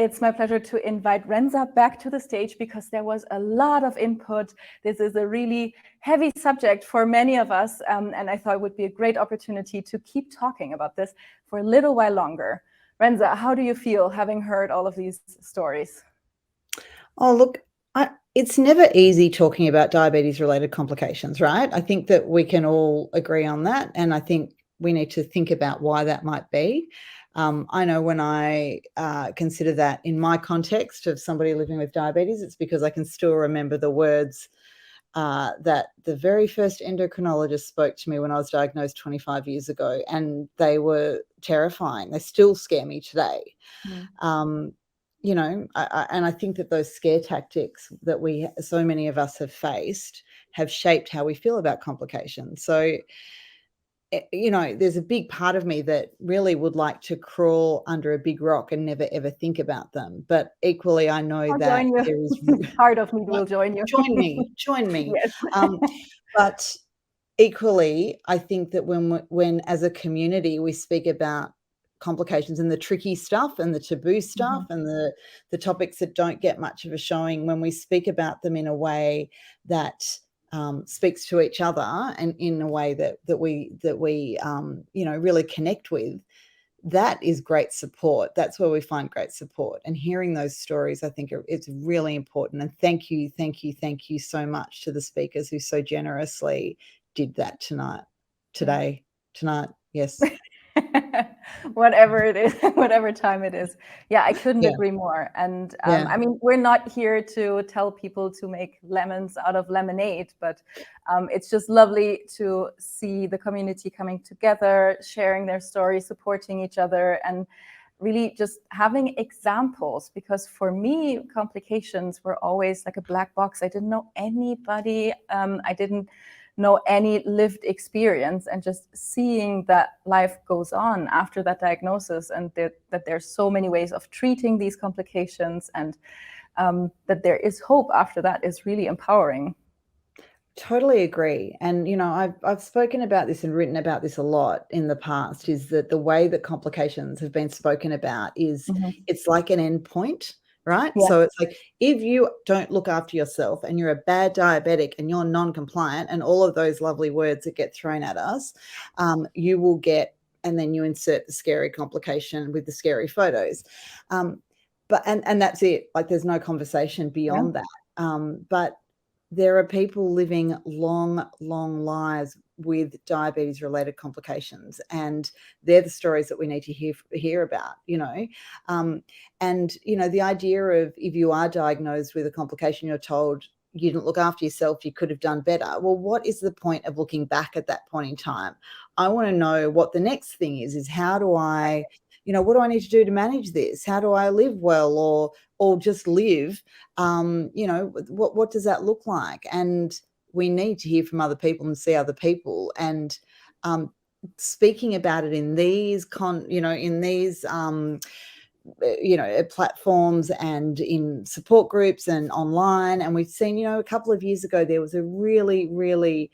it's my pleasure to invite Renza back to the stage because there was a lot of input. This is a really heavy subject for many of us, and I thought it would be a great opportunity to keep talking about this for a little while longer. Renza, how do you feel having heard all of these stories? Oh, look, it's never easy talking about diabetes-related complications, right? I think that we can all agree on that, and I think we need to think about why that might be. I know when I consider that in my context of somebody living with diabetes, it's because I can still remember the words that the very first endocrinologist spoke to me when I was diagnosed 25 years ago, and they were terrifying. They still scare me today. You know, and I think that those scare tactics that so many of us have faced have shaped how we feel about complications. So, you know, there's a big part of me that really would like to crawl under a big rock and never ever think about them. But equally, I know I'll that join you. there is Part of me will join you. join me. Yes. But equally, I think that when as a community we speak about complications and the tricky stuff and the taboo stuff and the topics that don't get much of a showing, when we speak about them in a way that speaks to each other and in a way that we you know, really connect with, that is great support. That's where we find great support. And hearing those stories, I think it's really important. And thank you so much to the speakers who so generously did that tonight. Yes. Whatever it is, whatever time it is. Yeah, I couldn't agree more. And I mean, we're not here to tell people to make lemons out of lemonade, but it's just lovely to see the community coming together, sharing their stories, supporting each other, and really just having examples. Because for me, complications were always like a black box. I didn't know anybody. I didn't know any lived experience, and just seeing that life goes on after that diagnosis, and that there's so many ways of treating these complications, and that there is hope after that is really empowering. Totally agree. And, you know, I've spoken about this and written about this a lot in the past, is that the way that complications have been spoken about is it's like an endpoint. Right? Yeah. So it's like, if you don't look after yourself and you're a bad diabetic and you're non-compliant and all of those lovely words that get thrown at us, you will get, and then you insert the scary complication with the scary photos. But that's it. Like, there's no conversation beyond that. But there are people living long lives with diabetes related complications, and they're the stories that we need to hear about, you know. And, you know, the idea of, if you are diagnosed with a complication, you're told you didn't look after yourself, you could have done better. Well, what is the point of looking back at that point in time? I want to know what the next thing is how do I, you know, what do I need to do to manage this? How do I live well, or just live? You know, what does that look like? And we need to hear from other people and see other people, and speaking about it in these platforms and in support groups and online. And we've seen, you know, a couple of years ago there was a really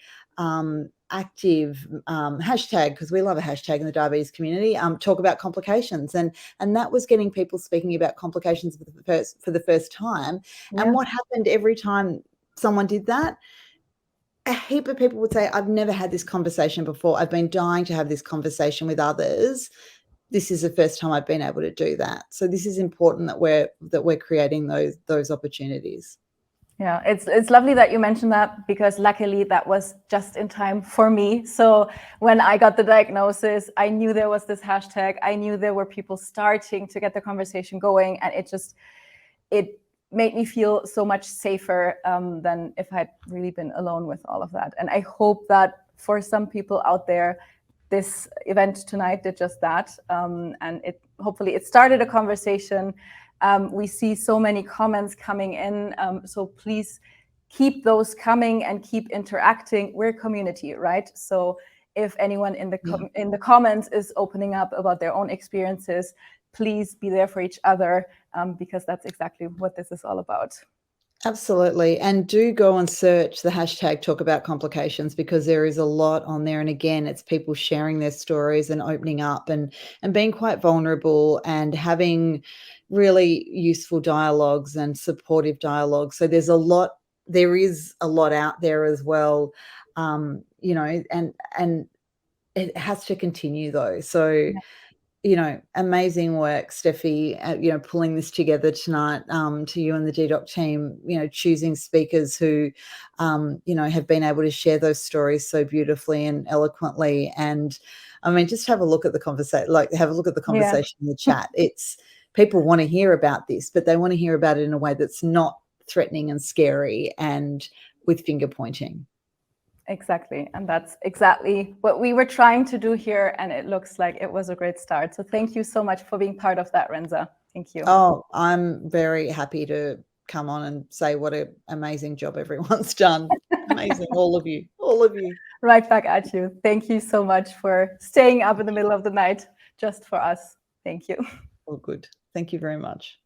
active hashtag, because we love a hashtag in the diabetes community, talk about complications, and that was getting people speaking about complications for the first time. And what happened every time someone did that? A heap of people would say, I've never had this conversation before. I've been dying to have this conversation with others. This is the first time I've been able to do that. So this is important that we're creating those opportunities. Yeah, it's lovely that you mentioned that, because luckily that was just in time for me. So when I got the diagnosis, I knew there was this hashtag. I knew there were people starting to get the conversation going, and it made me feel so much safer than if I'd really been alone with all of that. And I hope that for some people out there, this event tonight did just that. And hopefully it started a conversation. We see so many comments coming in. So please keep those coming and keep interacting. We're a community, right? So if anyone in the comments is opening up about their own experiences, please be there for each other, because that's exactly what this is all about. Absolutely. And do go and search the hashtag talk about complications, because there is a lot on there. And again, it's people sharing their stories and opening up and being quite vulnerable and having really useful dialogues and supportive dialogues. So there is a lot out there as well. You know, and it has to continue though. So Yeah. you know, amazing work, Steffi, you know, pulling this together tonight, to you and the dedoc team, you know, choosing speakers who, you know, have been able to share those stories so beautifully and eloquently. And I mean, just have a look at the conversation, have a look at the conversation in the chat. It's people want to hear about this, but they want to hear about it in a way that's not threatening and scary and with finger pointing. Exactly. And that's exactly what we were trying to do here. And it looks like it was a great start. So thank you so much for being part of that, Renza. Thank you. Oh, I'm very happy to come on and say what an amazing job everyone's done. Amazing, all of you, all of you. Right back at you. Thank you so much for staying up in the middle of the night just for us. Thank you. All good. Thank you very much.